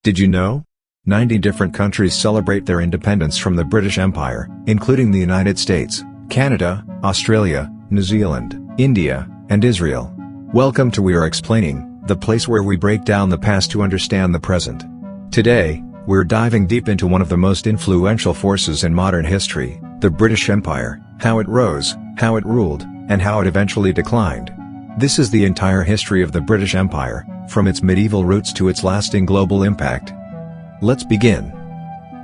Did you know? 90 different countries celebrate their independence from the British Empire, including the United States, Canada, Australia, New Zealand, India, and Israel. Welcome to We Are Explaining, the place where we break down the past to understand the present. Today, we're diving deep into one of the most influential forces in modern history, the British Empire, how it rose, how it ruled, and how it eventually declined. This is the entire history of the British Empire, from its medieval roots to its lasting global impact. Let's begin.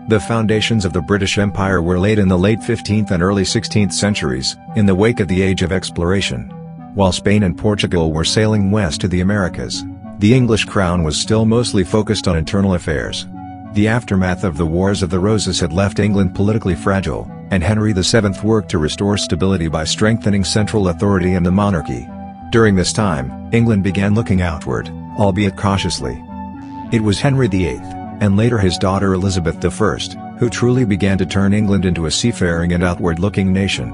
The foundations of the British Empire were laid in the late 15th and early 16th centuries, in the wake of the Age of Exploration. While Spain and Portugal were sailing west to the Americas, the English crown was still mostly focused on internal affairs. The aftermath of the Wars of the Roses had left England politically fragile, and Henry VII worked to restore stability by strengthening central authority and the monarchy. During this time, England began looking outward, albeit cautiously. It was Henry VIII, and later his daughter Elizabeth I, who truly began to turn England into a seafaring and outward-looking nation.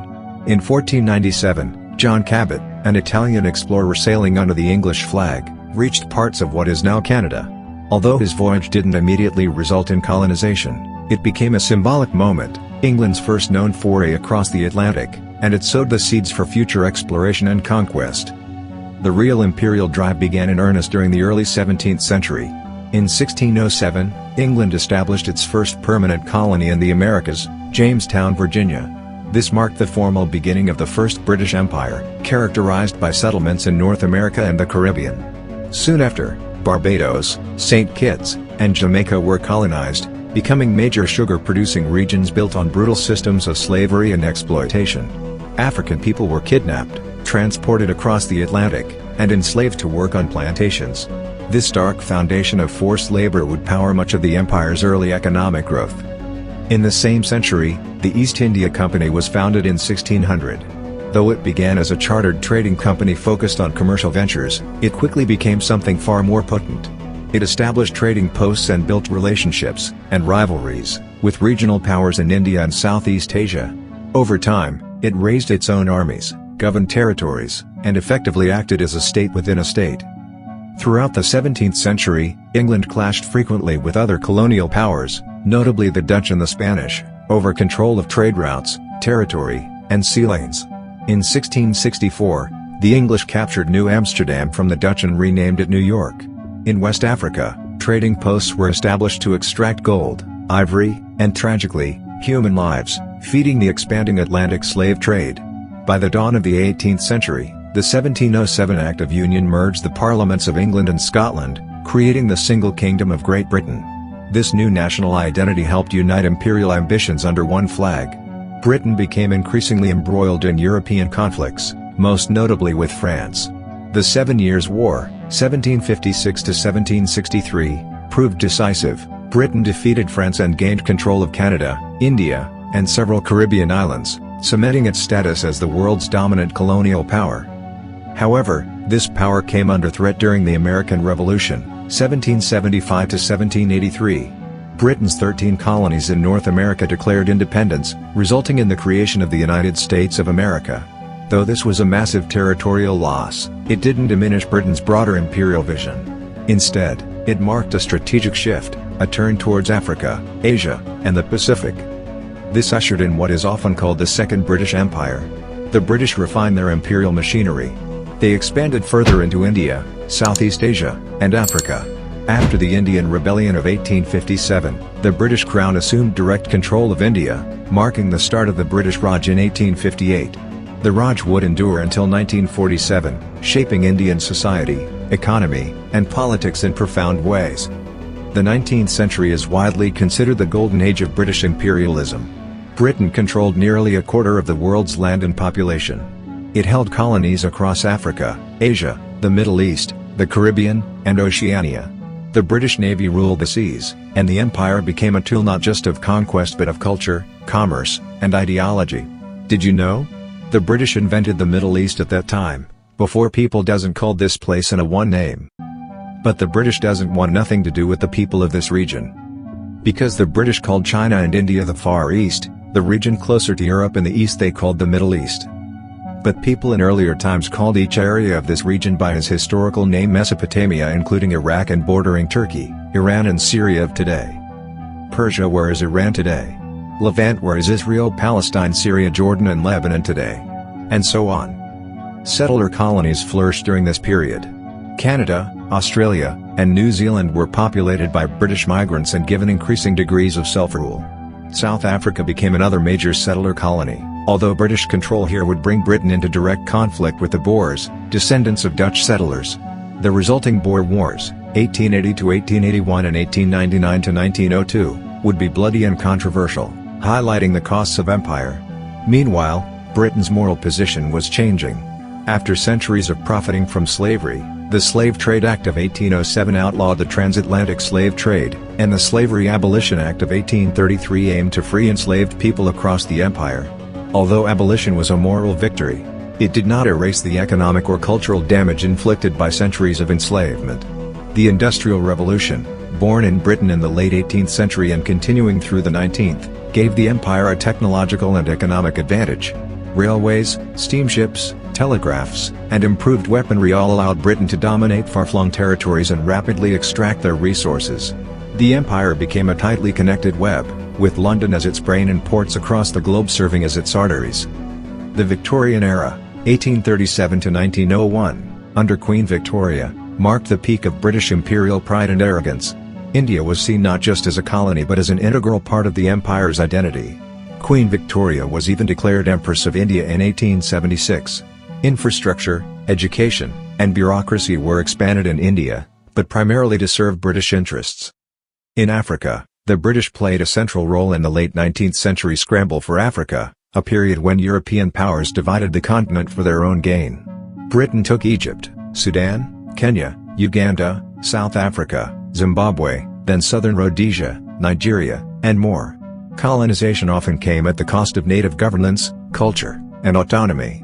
In 1497, John Cabot, an Italian explorer sailing under the English flag, reached parts of what is now Canada. Although his voyage didn't immediately result in colonization, it became a symbolic moment, England's first known foray across the Atlantic, and it sowed the seeds for future exploration and conquest. The real imperial drive began in earnest during the early 17th century. In 1607, England established its first permanent colony in the Americas, Jamestown, Virginia. This marked the formal beginning of the First British Empire, characterized by settlements in North America and the Caribbean. Soon after, Barbados, St. Kitts, and Jamaica were colonized, becoming major sugar-producing regions built on brutal systems of slavery and exploitation. African people were kidnapped, transported across the Atlantic, and enslaved to work on plantations. This stark foundation of forced labor would power much of the empire's early economic growth. In the same century, the East India Company was founded in 1600. Though it began as a chartered trading company focused on commercial ventures, it quickly became something far more potent. It established trading posts and built relationships, and rivalries, with regional powers in India and Southeast Asia. Over time, it raised its own armies, governed territories, and effectively acted as a state within a state. Throughout the 17th century, England clashed frequently with other colonial powers, notably the Dutch and the Spanish, over control of trade routes, territory, and sea lanes. In 1664, the English captured New Amsterdam from the Dutch and renamed it New York. In West Africa, trading posts were established to extract gold, ivory, and tragically, human lives, feeding the expanding Atlantic slave trade. By the dawn of the 18th century, the 1707 Act of Union merged the parliaments of England and Scotland, creating the single kingdom of Great Britain. This new national identity helped unite imperial ambitions under one flag. Britain became increasingly embroiled in European conflicts, most notably with France. The 7 Years' War, 1756 to 1763, proved decisive. Britain defeated France and gained control of Canada, India, and several Caribbean islands, cementing its status as the world's dominant colonial power. However, this power came under threat during the American Revolution, 1775 to 1783. Britain's 13 colonies in North America declared independence, resulting in the creation of the United States of America. Though this was a massive territorial loss, it didn't diminish Britain's broader imperial vision. Instead, it marked a strategic shift, a turn towards Africa, Asia, and the Pacific. This ushered in what is often called the Second British Empire. The British refined their imperial machinery. They expanded further into India, Southeast Asia, and Africa. After the Indian Rebellion of 1857, the British Crown assumed direct control of India, marking the start of the British Raj in 1858. The Raj would endure until 1947, shaping Indian society, economy, and politics in profound ways. The 19th century is widely considered the golden age of British imperialism. Britain controlled nearly a quarter of the world's land and population. It held colonies across Africa, Asia, the Middle East, the Caribbean, and Oceania. The British Navy ruled the seas, and the empire became a tool not just of conquest but of culture, commerce, and ideology. Did you know? The British invented the Middle East at that time, before people doesn't call this place in a one name. But the British doesn't want nothing to do with the people of this region. Because the British called China and India the Far East, the region closer to Europe in the east they called the Middle East. But people in earlier times called each area of this region by his historical name Mesopotamia, including Iraq and bordering Turkey. Iran and Syria of today. Persia, where is Iran today? Levant, where is Israel, Palestine, Syria, Jordan and Lebanon today? And so on. Settler colonies flourished during this period. Canada, Australia, and New Zealand were populated by British migrants and given increasing degrees of self-rule. South Africa became another major settler colony, although British control here would bring Britain into direct conflict with the Boers, descendants of Dutch settlers. The resulting Boer Wars, 1880 to 1881 and 1899 to 1902, would be bloody and controversial, highlighting the costs of empire. Meanwhile, Britain's moral position was changing. After centuries of profiting from slavery, the Slave Trade Act of 1807 outlawed the transatlantic slave trade, and the Slavery Abolition Act of 1833 aimed to free enslaved people across the empire. Although abolition was a moral victory, it did not erase the economic or cultural damage inflicted by centuries of enslavement. The Industrial Revolution, born in Britain in the late 18th century and continuing through the 19th, gave the empire a technological and economic advantage. Railways, steamships, telegraphs, and improved weaponry all allowed Britain to dominate far-flung territories and rapidly extract their resources. The empire became a tightly connected web, with London as its brain and ports across the globe serving as its arteries. The Victorian era, 1837 to 1901, under Queen Victoria, marked the peak of British imperial pride and arrogance. India was seen not just as a colony but as an integral part of the empire's identity. Queen Victoria was even declared Empress of India in 1876. Infrastructure, education, and bureaucracy were expanded in India, but primarily to serve British interests. In Africa, the British played a central role in the late 19th century scramble for Africa, a period when European powers divided the continent for their own gain. Britain took Egypt, Sudan, Kenya, Uganda, South Africa, Zimbabwe, then southern Rhodesia, Nigeria, and more. Colonization often came at the cost of native governance, culture, and autonomy.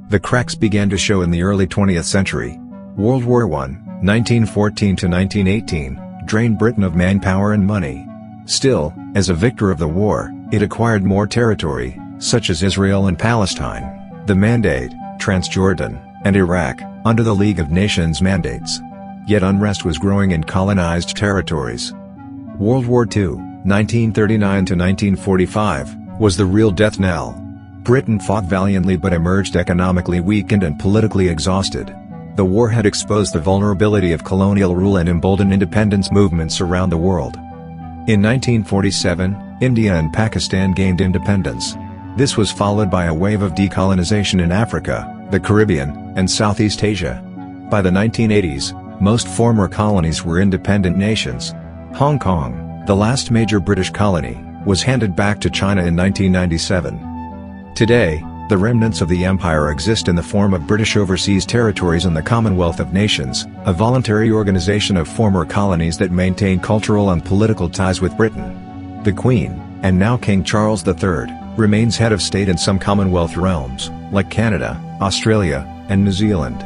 The cracks began to show in the early 20th century. World War I, 1914 to 1918, drained Britain of manpower and money. Still, as a victor of the war, it acquired more territory, such as Israel and Palestine, the Mandate, Transjordan, and Iraq, under the League of Nations mandates. Yet unrest was growing in colonized territories. World War II, 1939 to 1945, was the real death knell. Britain fought valiantly but emerged economically weakened and politically exhausted. The war had exposed the vulnerability of colonial rule and emboldened independence movements around the world. In 1947, India and Pakistan gained independence. This was followed by a wave of decolonization in Africa, the Caribbean, and Southeast Asia. By the 1980s, most former colonies were independent nations. Hong Kong, the last major British colony, was handed back to China in 1997. Today, the remnants of the empire exist in the form of British Overseas Territories and the Commonwealth of Nations, a voluntary organization of former colonies that maintain cultural and political ties with Britain. The Queen, and now King Charles III, remains head of state in some Commonwealth realms, like Canada, Australia, and New Zealand.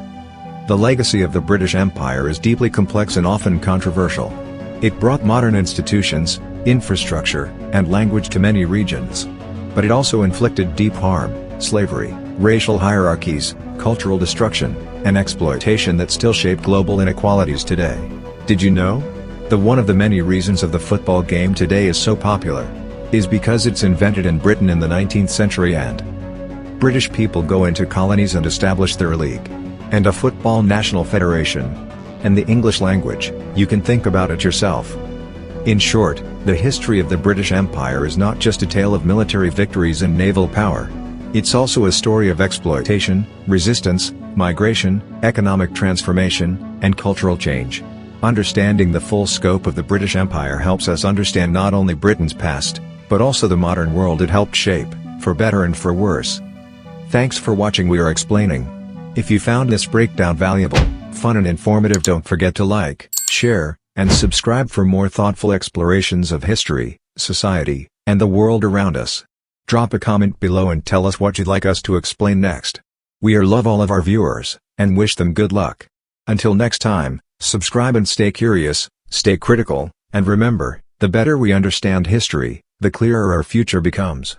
The legacy of the British Empire is deeply complex and often controversial. It brought modern institutions, infrastructure, and language to many regions. But it also inflicted deep harm, slavery, racial hierarchies, cultural destruction, and exploitation that still shape global inequalities today. Did you know? One of the many reasons of the football game today is so popular is because it's invented in Britain in the 19th century and British people go into colonies and establish their league and a football national federation. And the English language, you can think about it yourself. In short, the history of the British Empire is not just a tale of military victories and naval power. It's also a story of exploitation, resistance, migration, economic transformation, and cultural change. Understanding the full scope of the British Empire helps us understand not only Britain's past, but also the modern world it helped shape, for better and for worse. Thanks for watching We Are Explaining. If you found this breakdown valuable, fun and informative, don't forget to like, share, and subscribe for more thoughtful explorations of history, society, and the world around us. Drop a comment below and tell us what you'd like us to explain next. We love all of our viewers, and wish them good luck. Until next time, subscribe and stay curious, stay critical, and remember, the better we understand history, the clearer our future becomes.